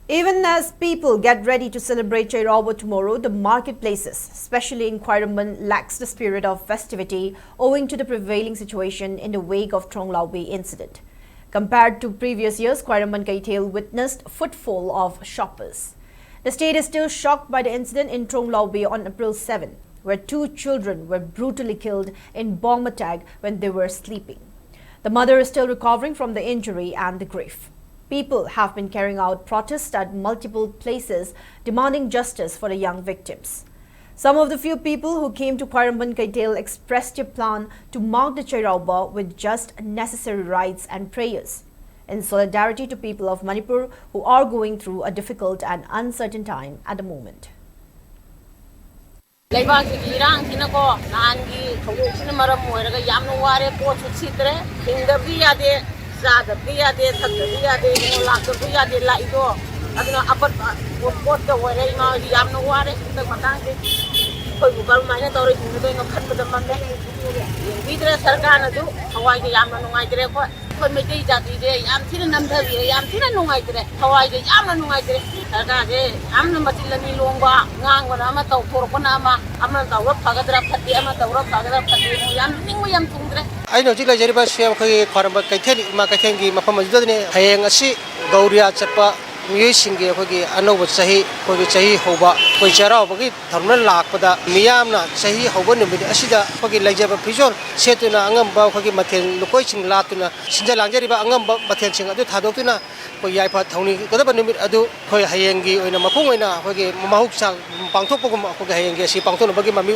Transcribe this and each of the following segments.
Even as people get ready to celebrate Chairauba tomorrow, the marketplaces, especially in Khwaeramban, lacks the spirit of festivity owing to the prevailing situation in the wake of Thronglaubi incident. Compared to previous years, Khwaeramban Kaithail witnessed footfall of shoppers. The state is still shocked by the incident in Thronglaubi on April 7, where 2 children were brutally killed in bomb attack when they were sleeping. The mother is still recovering from the injury and the grief. People have been carrying out protests at multiple places demanding justice for the young victims. Some of the few people who came to Khwaeramban Kaithail expressed a plan to mark the Chairauba with just necessary rites and prayers, in solidarity to people of Manipur who are going through a difficult and uncertain time at the moment. ꯆꯥꯗꯕꯗꯤ ꯌꯥꯗꯦ ꯊꯛꯇꯕꯗꯤ ꯌꯥꯗꯦ ꯂꯥꯛꯇꯕꯗꯤ ꯌꯥꯗꯦ ꯂꯥꯛꯏꯗꯣ ꯑꯗꯨꯅ ꯑꯄꯠꯄ ꯄꯣꯠꯀ ꯑꯣꯏꯔꯦ ꯏꯃꯥꯍꯣꯏꯗꯤ ꯌꯥꯝꯅ ꯋꯥꯔꯦ ꯍꯟꯗꯛ ꯃꯇꯥꯡꯁꯦ ꯑꯩꯈꯣꯏꯕꯨ ꯀꯔꯝꯃꯥꯏꯅ ꯇꯧꯔ ꯍꯤꯡꯒꯗꯣꯏꯅꯣ ꯈꯟꯕꯗ ꯃꯝꯃꯦ ꯌꯦꯡꯕꯤꯗ꯭ꯔꯦ ꯁꯔꯀꯥꯔꯅꯁꯨ ꯊꯋꯥꯏꯁꯦ ꯌꯥꯝꯅ ꯅꯨꯡꯉꯥꯏꯇ꯭ꯔꯦ ꯑꯩꯈꯣꯏ ꯃꯩꯇꯩ ꯖꯥꯇꯤꯁꯦ ꯌꯥꯝ ꯊꯤꯅ ꯅꯝꯊꯕꯤꯔꯦ ꯌꯥꯝ ꯊꯤꯅ ꯅꯨꯡꯉꯥꯏꯇ꯭ꯔꯦ ꯊꯋꯥꯏꯁꯦ ꯌꯥꯝꯅ ꯅꯨꯡꯉꯥꯏꯇ꯭ꯔꯦ ꯁꯔꯀꯥꯔꯁꯦ ꯌꯥꯝꯅ ꯃꯆꯤꯟ ꯂꯝꯕꯤ ꯂꯣꯡꯕ ꯉꯥꯡꯕꯅ ꯑꯃ ꯇꯧꯊꯣꯔꯛꯄꯅ ꯑꯃ ꯇꯧꯔ ꯐꯒꯗ꯭ꯔꯥ ꯐꯠꯇꯦ ꯑꯃ ꯇꯧꯔ ꯐꯒꯗ꯭ꯔꯥ ꯐꯠꯇꯦ ꯌꯥꯝ ꯅꯤꯡꯕ ꯌꯥꯝ ꯊꯨꯡꯗ꯭ꯔꯦ ꯑꯩꯅ ꯍꯧꯖꯤꯛ ꯂꯩꯖꯔꯤꯕ ꯑꯁꯤ ꯑꯩꯈꯣꯏꯒꯤ ꯈ꯭ꯋꯥꯏꯔꯝꯕꯟ ꯀꯩꯊꯦꯜ ꯏꯃꯥ ꯀꯩꯊꯦꯜꯒꯤ ꯃꯐꯝ ꯑꯁꯤꯗꯅꯤ ꯍꯌꯦꯡ ꯑꯁꯤ ꯒꯧꯔꯤꯌꯥ ꯆꯠꯄ ꯃꯤꯑꯣꯏꯁꯤꯡꯒꯤ ꯑꯩꯈꯣꯏꯒꯤ ꯑꯅꯧꯕ ꯆꯍꯤ ꯑꯩꯈꯣꯏꯒꯤ ꯆꯍꯤ ꯍꯧꯕ ꯑꯩꯈꯣꯏ ꯆꯩꯔꯥꯎꯕꯒꯤ ꯊꯧꯔꯝ ꯂꯥꯛꯄꯗ ꯃꯤꯌꯥꯝꯅ ꯆꯍꯤ ꯍꯧꯕ ꯅꯨꯃꯤꯠ ꯑꯁꯤꯗ ꯑꯩꯈꯣꯏꯒꯤ ꯂꯩꯖꯕ ꯐꯤꯖꯣꯜ ꯁꯦꯠꯇꯨꯅ ꯑꯉꯝꯕ ꯑꯩꯈꯣꯏꯒꯤ ꯃꯊꯦꯜ ꯂꯨꯀꯣꯏꯁꯤꯡ ꯂꯥꯠꯇꯨꯅ ꯁꯤꯟꯖ ꯂꯥꯡꯖꯔꯤꯕ ꯑꯉꯝꯕ ꯃꯊꯦꯜꯁꯤꯡ ꯑꯗꯨ ꯊꯥꯗꯣꯛꯇꯨꯅ ꯑꯩꯈꯣꯏ ꯌꯥꯏꯐ ꯊꯧꯅꯤꯒꯗꯕ ꯅꯨꯃꯤꯠ ꯑꯗꯨ ꯑꯩꯈꯣꯏ ꯍꯌꯦꯡꯒꯤ ꯑꯣꯏꯅ ꯃꯄꯨꯡ ꯑꯣꯏꯅ ꯑꯩꯈꯣꯏꯒꯤ ꯃꯍꯧꯁꯥ ꯄꯥꯡꯊꯣꯛꯄꯒꯨꯝꯕ ꯑꯩꯈꯣꯏꯒꯤ ꯍꯌꯦꯡꯒꯤ ꯑꯁꯤ ꯄꯥꯡꯊꯣꯛꯅꯕꯒꯤ ꯃꯃꯤ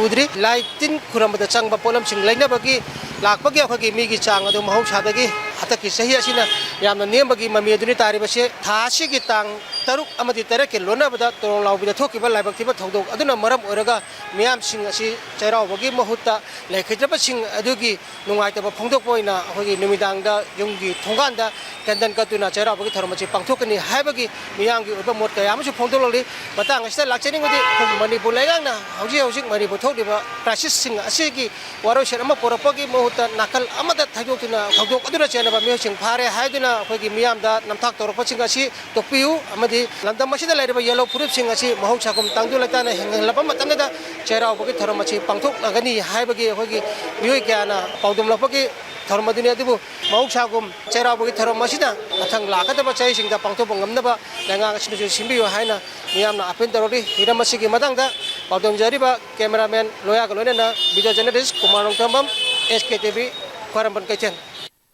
ꯎꯗ꯭ꯔꯤ ꯂꯥꯏ ꯇꯤꯟ ꯈꯨꯔꯝꯕꯗ ꯆꯪꯕ ꯄꯣꯠꯂꯝꯁꯤꯡ ꯂꯩꯅꯕꯒꯤ ꯂꯥꯛꯄꯒꯤ ꯑꯩꯈꯣꯏꯒꯤ ꯃꯤꯒꯤ ꯆꯥꯡ ꯑꯗꯨ ꯃꯍꯧꯁꯥꯗꯒꯤ ꯍꯟꯗꯛꯀꯤ ꯆꯍꯤ ꯑꯁꯤꯅ ꯌꯥꯝꯅ ꯅꯦꯝꯕꯒꯤ ꯃꯃꯤ ꯑꯗꯨꯅꯤ ꯇꯥꯔꯤꯕꯁꯤ ꯊꯥ ꯑꯁꯤꯒꯤ ꯇꯥꯡ 6 ꯑꯃꯗꯤ 8ꯀꯤ ꯂꯣꯟꯅꯕꯗ ꯇꯣꯔꯣꯡꯂꯥꯎꯕꯤꯗ ꯊꯣꯛꯈꯤꯕ ꯂꯥꯏꯕꯛ ꯊꯤꯕ ꯊꯧꯗꯣꯛ ꯑꯗꯨꯅ ꯃꯔꯝ ꯑꯣꯏꯔꯒ ꯃꯤꯌꯥꯝꯁꯤꯡ ꯑꯁꯤ ꯆꯩꯔꯥꯎꯕꯒꯤ ꯃꯍꯨꯠꯇ ꯂꯩꯈꯤꯗ꯭ꯔꯕꯁꯤꯡ ꯑꯗꯨꯒꯤ ꯅꯨꯡꯉꯥꯏꯇꯕ ꯐꯣꯡꯗꯣꯛꯄ ꯑꯣꯏꯅ ꯑꯩꯈꯣꯏꯒꯤ ꯅꯨꯃꯤꯗꯥꯡꯗ ꯌꯨꯝꯒꯤ ꯊꯣꯡꯒꯥꯟꯗ ꯀꯦꯟꯗꯜ ꯀꯠꯇꯨꯅ ꯆꯩꯔꯥꯎꯕꯒꯤ ꯊꯧꯔꯝ ꯑꯁꯤ ꯄꯥꯡꯊꯣꯛꯀꯅꯤ ꯍꯥꯏꯕꯒꯤ ꯃꯤꯌꯥꯝꯒꯤ ꯑꯣꯏꯕ ꯃꯣꯠ ꯀꯌꯥ ꯑꯃꯁꯨ ꯐꯣꯡꯗꯣꯛꯂꯛꯂꯤ ꯃꯇꯥꯡ ꯑꯁꯤꯗ ꯂꯥꯛꯆꯅꯤꯡꯕꯗꯤ ꯑꯩꯈꯣꯏꯒꯤ ꯃꯅꯤꯄꯨꯔ ꯂꯩꯉꯥꯛꯅ ꯍꯧꯖꯤꯛ ꯃꯅꯤꯄꯨꯔ ꯊꯣꯛꯂꯤꯕ ꯀ꯭ꯔꯥꯏꯁꯤꯁꯁꯤꯡ ꯑꯁꯤꯒꯤ ꯋꯥꯔꯣꯏꯁꯤꯟ ꯑꯃ ꯄꯨꯔꯛꯄꯒꯤ ꯃꯍꯨꯠꯇ ꯅꯥꯀꯜ ꯑꯃꯗ ꯊꯩꯗꯣꯛꯇꯨꯅ ꯊꯧꯗꯣꯛ ꯑꯗꯨꯅ ꯆꯦꯟꯅꯕ ꯃꯤꯑꯣꯏꯁꯤꯡ ꯐꯥꯔꯦ ꯍꯥꯏꯗꯨꯅ ꯑꯩꯈꯣꯏꯒꯤ ꯃꯤꯌꯥꯝꯗ ꯅꯝꯊꯥꯛ ꯇꯧꯔꯛꯄꯁꯤꯡ ꯑꯁꯤ ꯇꯣꯛꯄꯤꯌꯨ ꯑꯃꯗꯤ ꯂꯝꯗꯝ ꯑꯁꯤꯗ ꯂꯩꯔꯤꯕ ꯌꯦꯜꯂꯣ ꯐꯨꯔꯨꯞꯁꯤꯡ ꯑꯁꯤ ꯃꯍꯧꯁꯥꯒꯨꯝ ꯇꯪꯗꯨ ꯂꯩꯇꯥꯅ ꯍꯤꯡꯍꯜꯂꯕ ꯃꯇꯝꯗ ꯆꯩꯔꯥꯎꯕꯒꯤ ꯊꯧꯔꯝ ꯑꯁꯤ ꯄꯥꯡꯊꯣꯛꯅꯒꯅꯤ ꯍꯥꯏꯕꯒꯤ ꯑꯩꯈꯣꯏꯒꯤ ꯃꯤꯑꯣꯏ ꯀꯌꯥꯅ ꯄꯥꯎꯗꯝꯂꯛꯄꯒꯤ ꯊꯧꯔꯝ ꯑꯗꯨꯅꯤ ꯑꯗꯨꯕꯨ ꯃꯍꯧꯁꯥꯒꯨꯝ ꯆꯩꯔꯥꯎꯕꯒꯤ ꯊꯧꯔꯝ ꯑꯁꯤꯅ ꯃꯊꯪ ꯂꯥꯛꯀꯗꯕ ꯆꯍꯤꯁꯤꯡꯗ ꯄꯥꯡꯊꯣꯛꯄ ꯉꯝꯅꯕ ꯂꯩꯉꯥꯛ ꯑꯁꯤꯅꯁꯨ ꯁꯤꯟꯕꯤꯌꯨ ꯍꯥꯏꯅ ꯃꯤꯌꯥꯝꯅ ꯑꯄꯤꯜ ꯇꯧꯔꯤ ꯍꯤꯔꯝ ꯑꯁꯤꯒꯤ ꯃꯇꯥꯡꯗ ꯄꯥꯎꯗꯝꯖꯔꯤꯕ ꯀꯦꯃꯦꯔꯥꯃꯦꯟ ꯂꯣꯌꯥꯒ ꯂꯣꯏꯅꯅ ꯚꯤꯗꯤꯑꯣ ꯖꯔꯅꯦꯂꯤꯁ ꯀꯨꯃꯥꯔ ꯅꯣꯡꯊꯝꯕꯝ SKTV ꯈ꯭ꯋꯥꯏꯔꯝꯕꯟ ꯀꯩꯊꯦꯜ